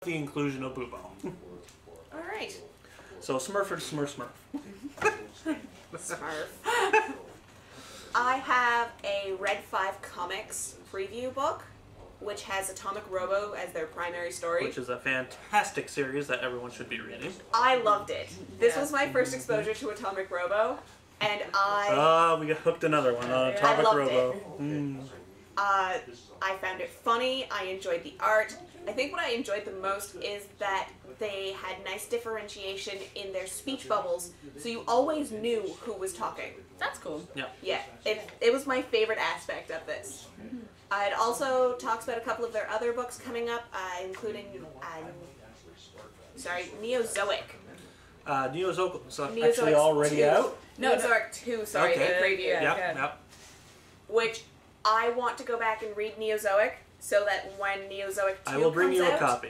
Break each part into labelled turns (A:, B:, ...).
A: the inclusion of Boobo.
B: Alright.
A: So Smurf or Smurf.
B: Smurf. I have a Red 5 Comics preview book, which has Atomic Robo as their primary story.
A: Which is a fantastic series that everyone should be reading.
B: I loved it. This was my first exposure to Atomic Robo, and
A: we got hooked another one on Atomic Robo.
B: I found it funny, I enjoyed the art. I think what I enjoyed the most is that they had nice differentiation in their speech bubbles, so you always knew who was talking.
C: That's cool.
A: Yeah.
B: Yeah, it was my favorite aspect of this. It also talks about a couple of their other books coming up, including, Neozoic.
A: Neozoic is actually already
B: 2.
A: out?
B: Neozoic 2, sorry,
A: okay.
B: the preview.
A: Yep.
B: Which I want to go back and read Neozoic, so that when Neozoic 2
A: I will bring you a copy.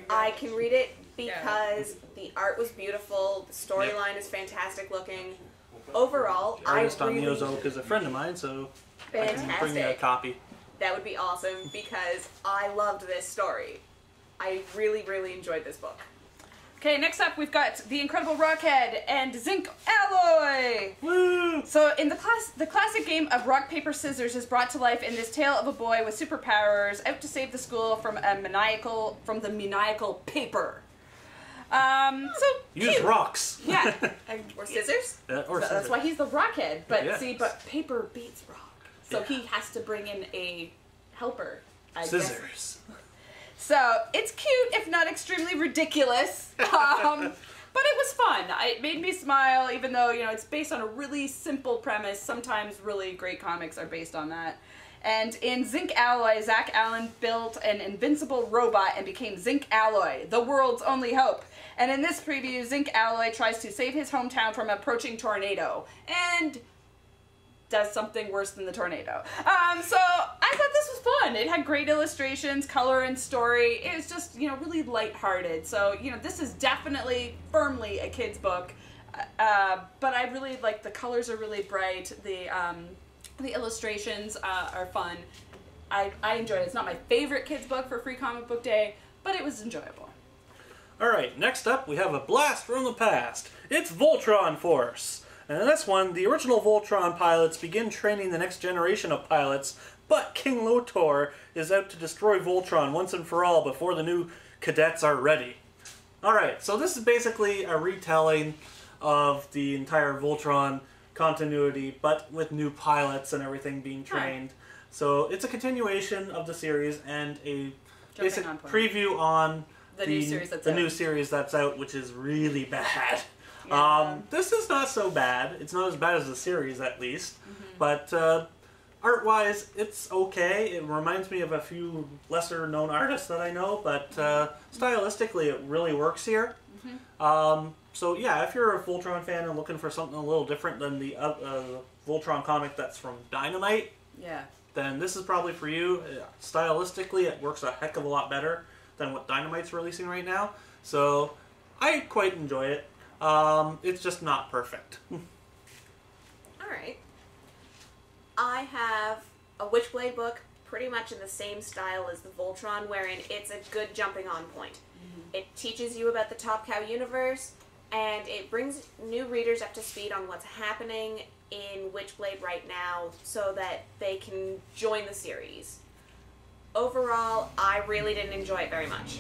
B: I can read it because the art was beautiful, the storyline is fantastic looking. Overall,
A: the artist on Neozoic is a friend of mine, so I can bring you a copy.
B: That would be awesome because I loved this story. I really, really enjoyed this book.
C: Okay, next up we've got the incredible Rockhead and Zinc Alloy!
A: Woo!
C: So in the classic game of rock, paper, scissors is brought to life in this tale of a boy with superpowers out to save the school from the maniacal paper.
A: Use
C: cute.
A: Rocks.
C: Yeah.
B: Or scissors?
C: So that's why he's the Rockhead. But but paper beats rock. So he has to bring in a helper. I
A: Scissors.
C: guess. So it's cute, if not extremely ridiculous. But it was fun. It made me smile, even though, it's based on a really simple premise. Sometimes really great comics are based on that. And in Zinc Alloy, Zach Allen built an invincible robot and became Zinc Alloy, the world's only hope. And in this preview, Zinc Alloy tries to save his hometown from an approaching tornado. And does something worse than the tornado. So I thought this was fun. It had great illustrations, color, and story. It was just, really lighthearted. So, this is definitely firmly a kid's book. But I really like the colors are really bright. The illustrations are fun. I enjoyed it. It's not my favorite kid's book for Free Comic Book Day, but it was enjoyable.
A: Alright, next up we have a blast from the past. It's Voltron Force. And in this one, the original Voltron pilots begin training the next generation of pilots, but King Lotor is out to destroy Voltron once and for all before the new cadets are ready. Alright, so this is basically a retelling of the entire Voltron continuity, but with new pilots and everything being trained. So it's a continuation of the series and a basic preview on the new series that's out, which is really bad.
C: Yeah.
A: This is not so bad. It's not as bad as the series, at least. But art-wise, it's okay. It reminds me of a few lesser-known artists that I know, but stylistically, it really works here. So yeah, if you're a Voltron fan and looking for something a little different than the Voltron comic that's from Dynamite, then this is probably for you. Stylistically, it works a heck of a lot better than what Dynamite's releasing right now. So I quite enjoy it. It's just not perfect.
B: Alright. I have a Witchblade book pretty much in the same style as the Voltron, wherein it's a good jumping on point. It teaches you about the Top Cow universe, and it brings new readers up to speed on what's happening in Witchblade right now so that they can join the series. Overall, I really didn't enjoy it very much.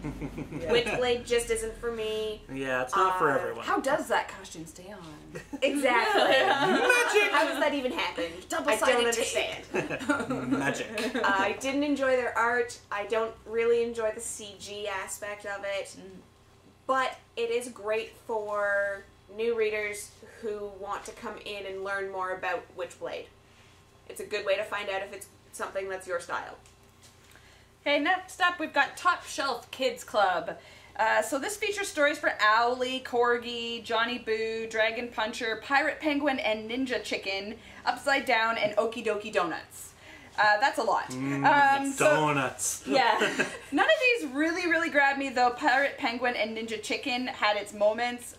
B: Witchblade just isn't for me.
A: Yeah, it's not for everyone.
C: How does that costume stay on?
B: Exactly.
A: Magic!
B: How does that even happen? I don't understand.
A: Magic.
B: I didn't enjoy their art. I don't really enjoy the CG aspect of it. But it is great for new readers who want to come in and learn more about Witchblade. It's a good way to find out if it's something that's your style.
C: Okay, next up we've got Top Shelf Kids Club. So this features stories for Owlie, Corgi, Johnny Boo, Dragon Puncher, Pirate Penguin, and Ninja Chicken, Upside Down, and Okie Dokie Donuts. That's a lot.
A: Donuts.
C: Yeah. None of these really grabbed me, though. Pirate Penguin and Ninja Chicken had its moments.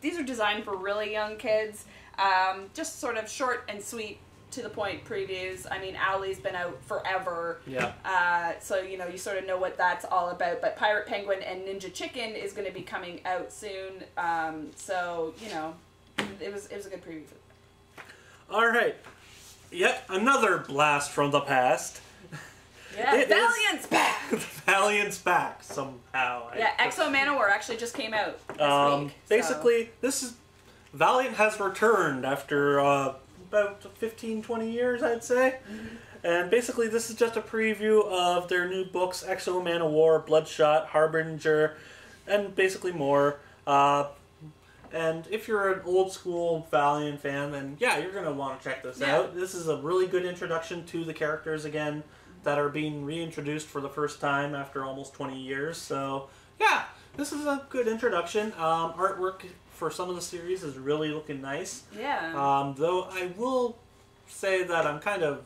C: These are designed for really young kids. Just sort of short and sweet to the point previews. I mean, Owlie's been out forever.
A: Yeah.
C: So, you know, you sort of know what that's all about. But Pirate Penguin and Ninja Chicken is going to be coming out soon. So, you know, it was a good preview.
A: All right. Yet another blast from the past.
C: Yeah, Valiant's back!
A: Valiant's back somehow.
C: Yeah, Exo Manowar actually just came out this week.
A: Basically, Valiant has returned after about 15, 20 years, I'd say. Mm-hmm. And basically, this is just a preview of their new books, Exo Manowar, Bloodshot, Harbinger, and basically more. And if you're an old school Valiant fan, then yeah, you're going to want to check this out. This is a really good introduction to the characters again that are being reintroduced for the first time after almost 20 years. So yeah, this is a good introduction. Artwork for some of the series is really looking nice.
C: Yeah.
A: Though I will say that I'm kind of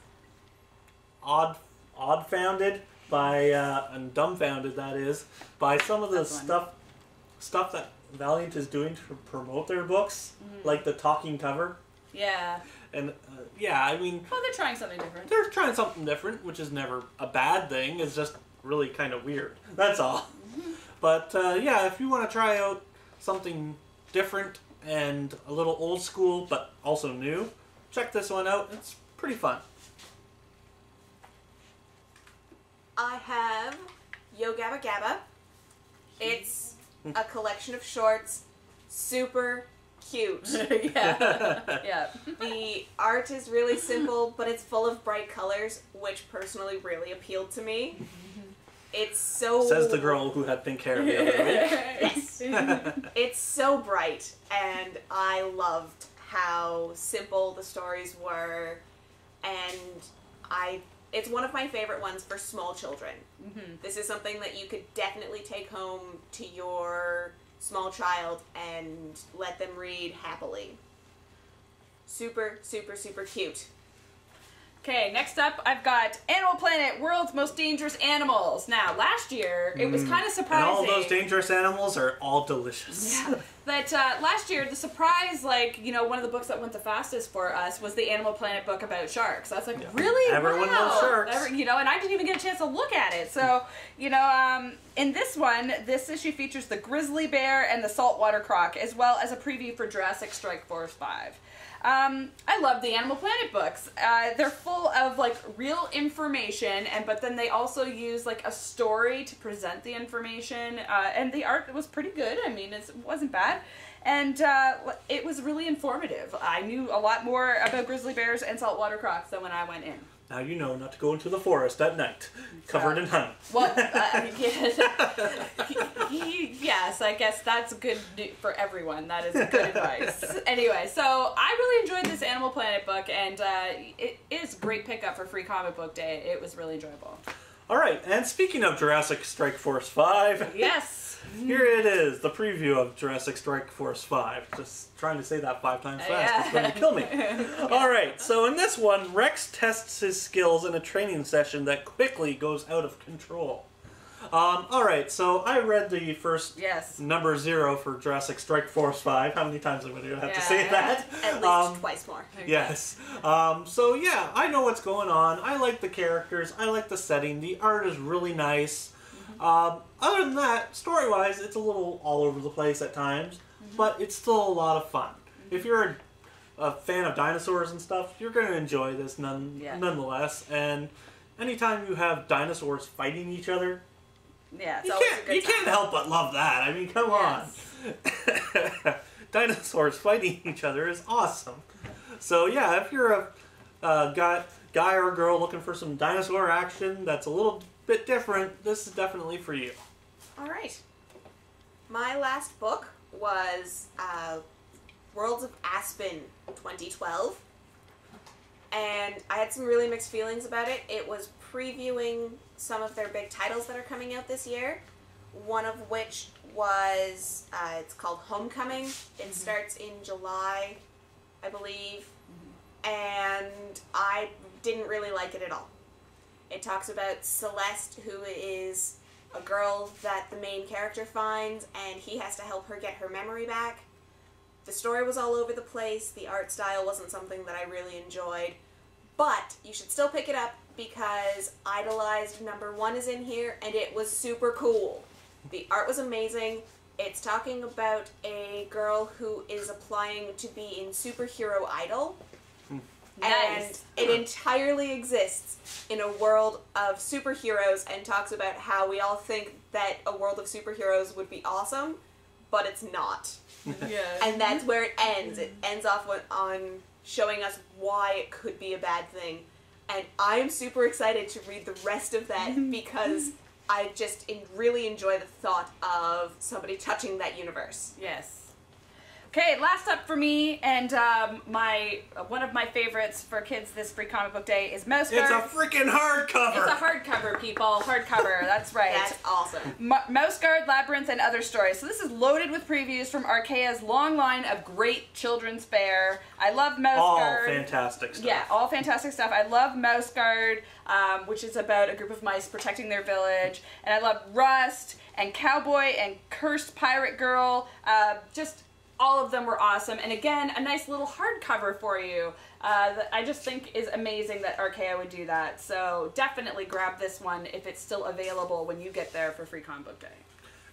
A: odd-founded by, and dumbfounded that is, by some of the stuff that Valiant is doing to promote their books, like the talking cover.
C: Yeah.
A: And yeah, I mean,
C: well, they're trying something different.
A: They're trying something different, which is never a bad thing. It's just really kind of weird. That's all. Mm-hmm. But yeah, if you want to try out something different and a little old school, but also new, check this one out. It's pretty fun.
B: I have Yo Gabba Gabba. It's a collection of shorts, super cute.
C: Yeah. Yeah.
B: The art is really simple, but it's full of bright colors, which personally really appealed to me. It's so...
A: Says the girl who had pink hair the other week.
B: Yes. It's so bright, and I loved how simple the stories were, and it's one of my favorite ones for small children. Mm-hmm. This is something that you could definitely take home to your small child and let them read happily. Super, super, super cute.
C: Okay, next up, I've got Animal Planet, World's Most Dangerous Animals. Now, last year, it was kind of surprising.
A: And all those dangerous animals are all delicious.
C: Yeah. That last year, the surprise, like, you know, one of the books that went the fastest for us was the Animal Planet book about sharks. I was like, really?
A: Everyone loves sharks.
C: You know, and I didn't even get a chance to look at it. So, you know, in this one, this issue features the grizzly bear and the saltwater croc, as well as a preview for Jurassic Strike Force 5. I love the Animal Planet books. They're full of, like, real information, but then they also use, like, a story to present the information, and the art was pretty good. I mean, it wasn't bad, and it was really informative. I knew a lot more about grizzly bears and saltwater crocs than when I went in.
A: Now you know not to go into the forest at night, covered in honey.
C: Well, yes, I guess that's good for everyone. That is good advice. Anyway, so I really enjoyed this Animal Planet book, and it is a great pickup for Free Comic Book Day. It was really enjoyable.
A: All right, and speaking of Jurassic Strike Force 5...
C: Yes!
A: Here it is, the preview of Jurassic Strike Force 5. Just trying to say that 5 times fast is going to kill me. Alright, so in this one, Rex tests his skills in a training session that quickly goes out of control. Alright, so I read the first number 0 for Jurassic Strike Force 5. How many times am I going to have to say that?
B: At least twice more.
A: Yes. So yeah, I know what's going on. I like the characters. I like the setting. The art is really nice. Other than that, story-wise, it's a little all over the place at times, but it's still a lot of fun. If you're a fan of dinosaurs and stuff, you're going to enjoy this nonetheless. And anytime you have dinosaurs fighting each other, you can't help but love that. I mean, come on. Dinosaurs fighting each other is awesome. So yeah, if you're a guy or a girl looking for some dinosaur action that's a little bit different, this is definitely for you.
B: Alright. My last book was Worlds of Aspen 2012. And I had some really mixed feelings about it. It was previewing some of their big titles that are coming out this year. One of which was, it's called Homecoming. It starts in July, I believe. And I didn't really like it at all. It talks about Celeste, who is a girl that the main character finds, and he has to help her get her memory back. The story was all over the place. The art style wasn't something that I really enjoyed. But you should still pick it up because Idolized #1 is in here, and it was super cool. The art was amazing. It's talking about a girl who is applying to be in Superhero Idol.
C: Nice.
B: And it entirely exists in a world of superheroes and talks about how we all think that a world of superheroes would be awesome, but it's not.
C: Yeah.
B: And that's where it ends. It ends off on showing us why it could be a bad thing. And I'm super excited to read the rest of that because I just really enjoy the thought of somebody touching that universe.
C: Yes. Okay, last up for me, and one of my favorites for kids this free comic book day is Mouse Guard.
A: It's a freaking hardcover!
C: It's a hardcover, people. Hardcover, that's right.
B: That's awesome.
C: Mouse Guard, Labyrinth, and Other Stories. So this is loaded with previews from Archaea's long line of great children's fare. I love Mouse Guard.
A: All fantastic stuff.
C: Yeah, all fantastic stuff. I love Mouse Guard, which is about a group of mice protecting their village. And I love Rust, and Cowboy, and Cursed Pirate Girl. Just all of them were awesome. And again, a nice little hardcover for you. That I just think is amazing that Archaea would do that. So definitely grab this one if it's still available when you get there for Free Comic Book Day.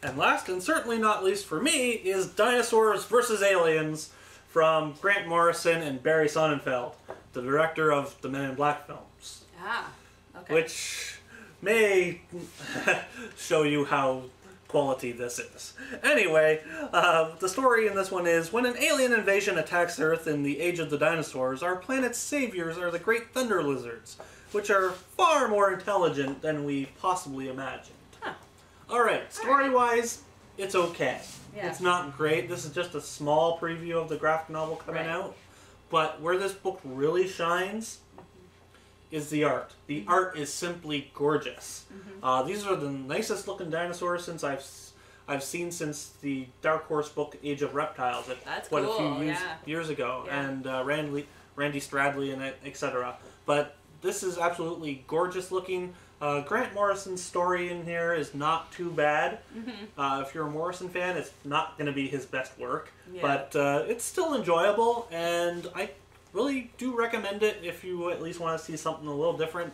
A: And last, and certainly not least for me, is Dinosaurs vs. Aliens from Grant Morrison and Barry Sonnenfeld, the director of the Men in Black films.
C: Ah, okay.
A: Which may show you how quality this is. Anyway, the story in this one is, when an alien invasion attacks Earth in the Age of the Dinosaurs, our planet's saviors are the great thunder lizards, which are far more intelligent than we possibly imagined.
C: Huh.
A: Alright, story-wise, it's okay.
C: Yeah.
A: It's not great. This is just a small preview of the graphic novel coming out. But where this book really shines is the art. The art is simply gorgeous. These are the nicest looking dinosaurs since I've seen since the Dark Horse book Age of Reptiles.
C: That's
A: quite
C: cool,
A: a few years ago, and Randy Stradley and etc. But this is absolutely gorgeous looking. Grant Morrison's story in here is not too bad. If you're a Morrison fan, it's not going to be his best work, but it's still enjoyable, and I really do recommend it if you at least want to see something a little different.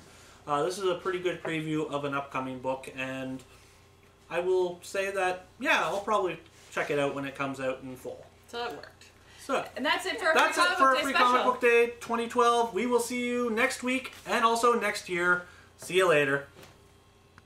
A: This is a pretty good preview of an upcoming book, and I will say that, yeah, I'll probably check it out when it comes out in full.
C: So it worked.
A: So,
C: And that's it for
A: that's it for Free Comic Book
C: Day
A: Day 2012. We will see you next week and also next year. See you later.